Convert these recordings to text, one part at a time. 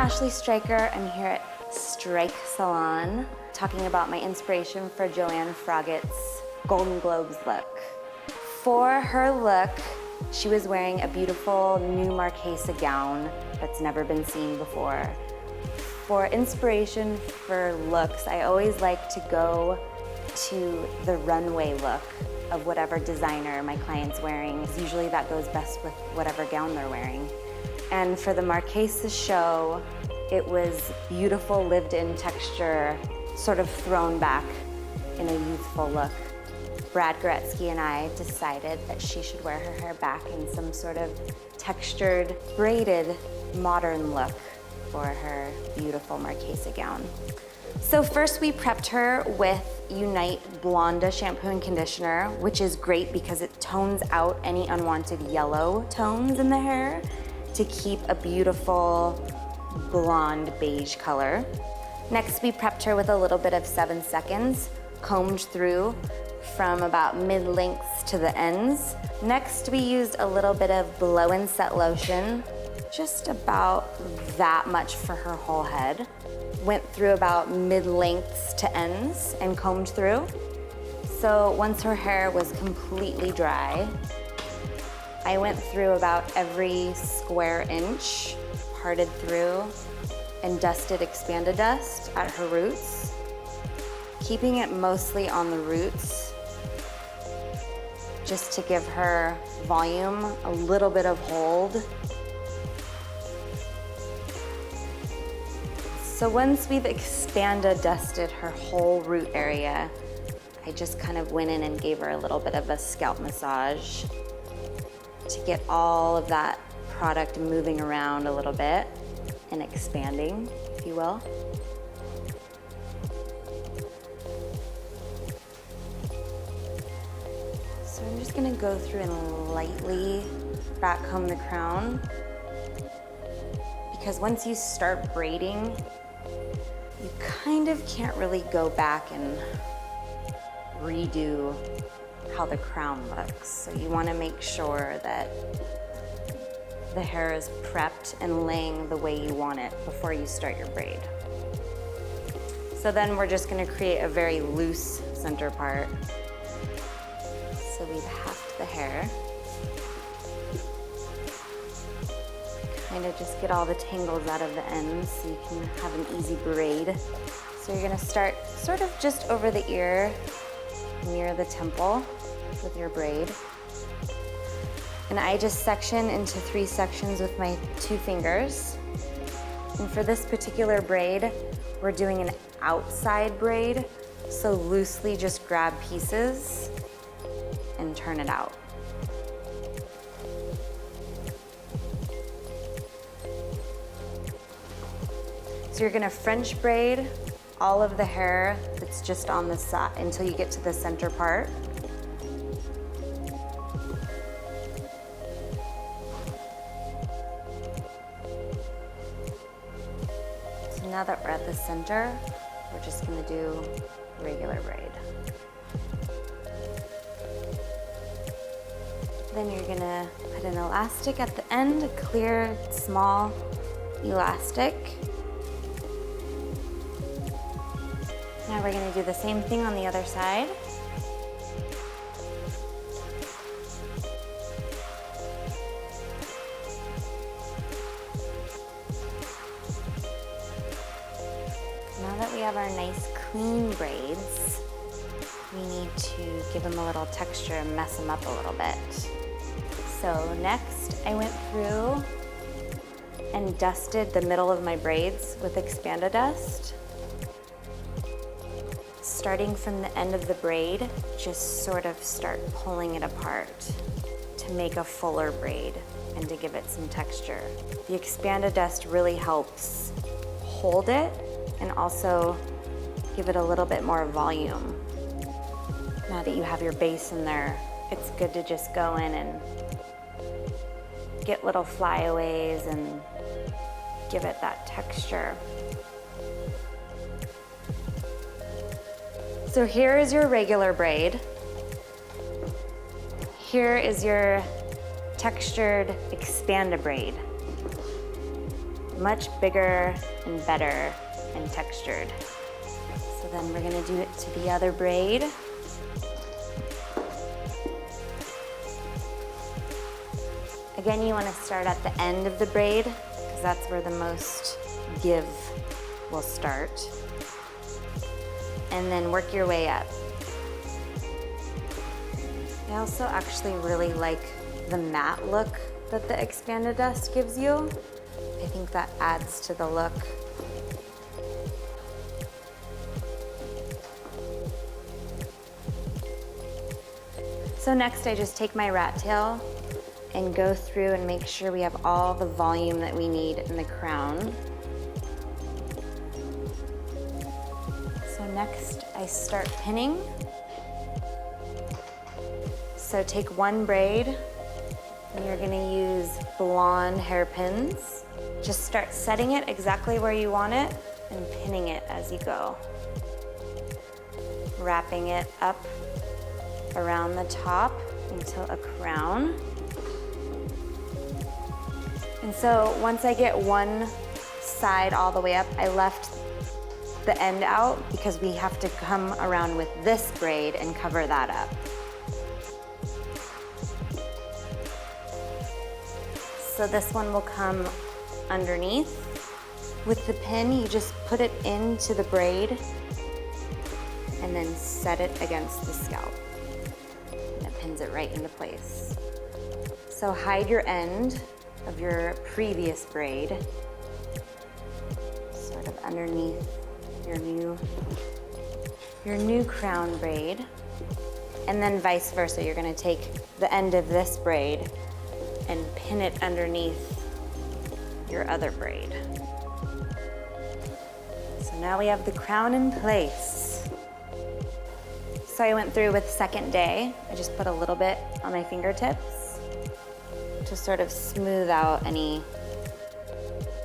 Ashley Stryker. I'm here at Strike Salon talking about my inspiration for Joanne Froggatt's Golden Globes look. For her look, she was wearing a beautiful new Marquesa gown that's never been seen before. For inspiration for looks, I always like to go to the runway look of whatever designer my client's wearing. Usually that goes best with whatever gown they're wearing. And for the Marquesa show, it was beautiful lived-in texture, sort of thrown back in a youthful look. Brad Goretzky and I decided that she should wear her hair back in some sort of textured, braided, modern look for her beautiful Marquesa gown. So first we prepped her with Unite Blonda shampoo and conditioner, which is great because it tones out any unwanted yellow tones in the hair to keep a beautiful blonde beige color. Next we prepped her with a little bit of 7 seconds, combed through from about mid-lengths to the ends. Next we used a little bit of blow and set lotion, just about that much for her whole head. Went through about mid-lengths to ends and combed through. So once her hair was completely dry, I went through about every square inch, parted through, and dusted Expanda Dust at her roots, keeping it mostly on the roots, just to give her volume, a little bit of hold. So once we've Expanda Dusted her whole root area, I just kind of went in and gave her a little bit of a scalp massage to get all of that product moving around a little bit and expanding, if you will. So I'm just gonna go through and lightly back comb the crown, because once you start braiding, you kind of can't really go back and redo how the crown looks. So you want to make sure that the hair is prepped and laying the way you want it before you start your braid. So then we're just going to create a very loose center part. So we've halved the hair. Kind of just get all the tangles out of the ends so you can have an easy braid. So you're gonna start sort of just over the ear, near the temple with your braid. And I just section into 3 sections with my 2 fingers. And for this particular braid, we're doing an outside braid, so loosely just grab pieces and turn it out. So you're gonna French braid all of the hair that's just on the side until you get to the center part. So now that we're at the center, we're just gonna do regular braid. Then you're gonna put an elastic at the end, a clear, small elastic. Now we're going to do the same thing on the other side. Now that we have our nice clean braids, we need to give them a little texture and mess them up a little bit. So next I went through and dusted the middle of my braids with Expanda Dust. Starting from the end of the braid, just sort of start pulling it apart to make a fuller braid and to give it some texture. The Expanda Dust really helps hold it and also give it a little bit more volume. Now that you have your base in there, it's good to just go in and get little flyaways and give it that texture. So here is your regular braid. Here is your textured Expanda braid. much bigger and better and textured. So then we're gonna do it to the other braid. Again, you wanna start at the end of the braid because that's where the most give will start. And then work your way up. I also actually really like the matte look that the expanded dust gives you. I think that adds to the look. So next I just take my rat tail and go through and make sure we have all the volume that we need in the crown. So next I start pinning. So take one braid and you're gonna use blonde hairpins. Just start setting it exactly where you want it and pinning it as you go. Wrapping it up around the top until a crown. And so once I get one side all the way up, I left the end out because we have to come around with this braid and cover that up. So this one will come underneath. With the pin, you just put it into the braid and then set it against the scalp. And it pins it right into place. So hide your end of your previous braid, sort of underneath your new crown braid. And then vice versa, you're gonna take the end of this braid and pin it underneath your other braid. So now we have the crown in place. So I went through with second day. I just put a little bit on my fingertips to sort of smooth out any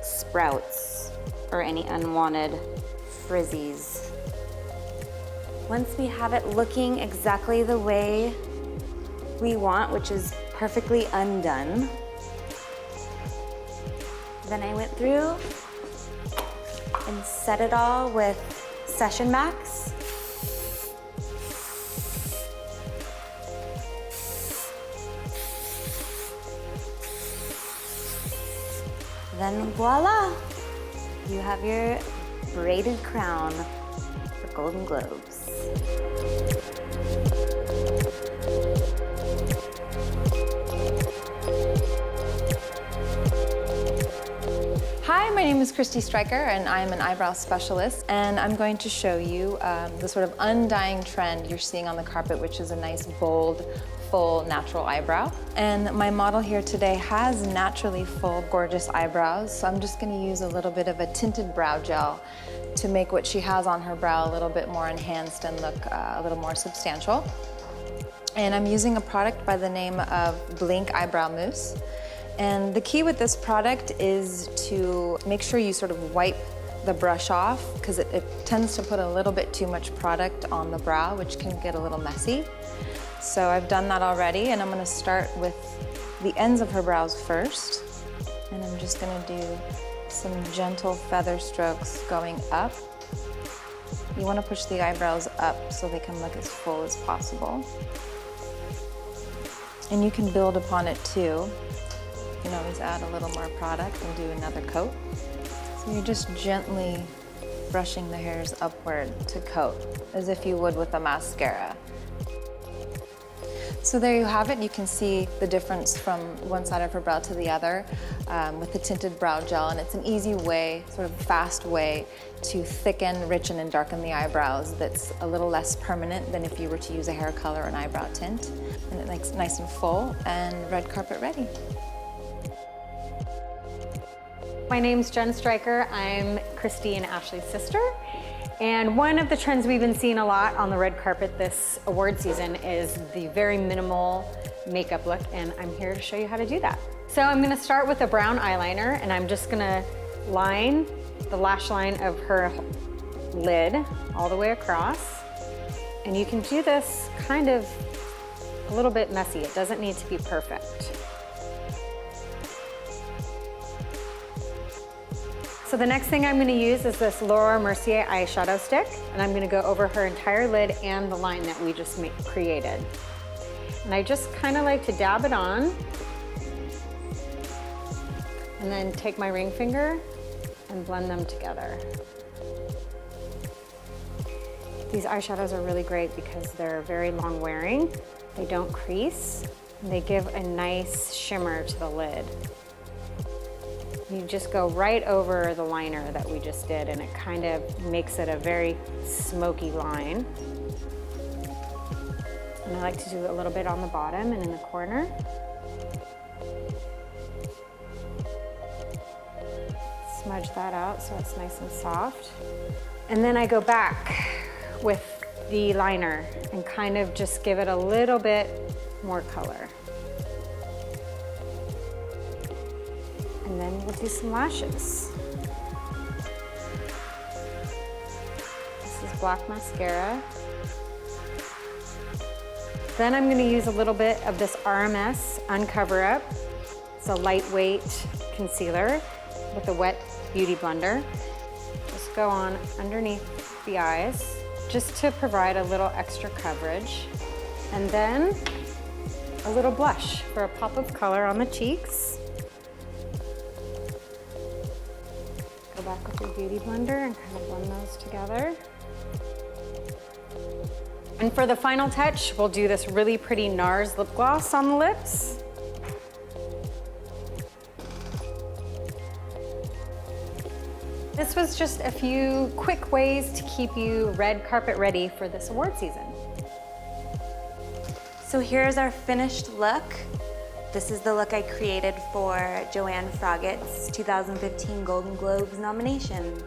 sprouts or any unwanted frizzies. Once we have it looking exactly the way we want, which is perfectly undone, then I went through and set it all with Session Max. Then voila, you have your braided crown for Golden Globes. Hi, my name is Christy Stryker and I'm an eyebrow specialist, and I'm going to show you the sort of undying trend you're seeing on the carpet, which is a nice, bold, full, natural eyebrow. And my model here today has naturally full, gorgeous eyebrows, so I'm just gonna use a little bit of a tinted brow gel to make what she has on her brow a little bit more enhanced and look a little more substantial. And I'm using a product by the name of Blink Eyebrow Mousse. And the key with this product is to make sure you sort of wipe the brush off, because it tends to put a little bit too much product on the brow, which can get a little messy. So I've done that already, and I'm gonna start with the ends of her brows first. And I'm just gonna do some gentle feather strokes going up. You wanna push the eyebrows up so they can look as full as possible. And you can build upon it too. You can always add a little more product and do another coat. So you're just gently brushing the hairs upward to coat, as if you would with a mascara. So there you have it. You can see the difference from one side of her brow to the other with the tinted brow gel, and it's an easy way, sort of fast way to thicken, richen, and darken the eyebrows that's a little less permanent than if you were to use a hair color or an eyebrow tint. And it looks nice and full and red carpet ready. My name's Jen Stryker. I'm Christy and Ashley's sister. And one of the trends we've been seeing a lot on the red carpet this award season is the very minimal makeup look, and I'm here to show you how to do that. So I'm gonna start with a brown eyeliner, and I'm just gonna line the lash line of her lid all the way across. And you can do this kind of a little bit messy. It doesn't need to be perfect. So the next thing I'm gonna use is this Laura Mercier eyeshadow stick, and I'm gonna go over her entire lid and the line that we just created. And I just kind of like to dab it on, and then take my ring finger and blend them together. These eyeshadows are really great because they're very long wearing, they don't crease, and they give a nice shimmer to the lid. You just go right over the liner that we just did, and it kind of makes it a very smoky line. And I like to do a little bit on the bottom and in the corner. Smudge that out so it's nice and soft. And then I go back with the liner and kind of just give it a little bit more color. And then we'll do some lashes. This is black mascara. Then I'm gonna use a little bit of this RMS Uncover Up. It's a lightweight concealer with a wet beauty blender. Just go on underneath the eyes, just to provide a little extra coverage. And then a little blush for a pop of color on the cheeks. Go back with your beauty blender and kind of blend those together. And for the final touch, we'll do this really pretty NARS lip gloss on the lips. This was just a few quick ways to keep you red carpet ready for this award season. So here's our finished look. This is the look I created for Joanne Froggatt's 2015 Golden Globes nomination.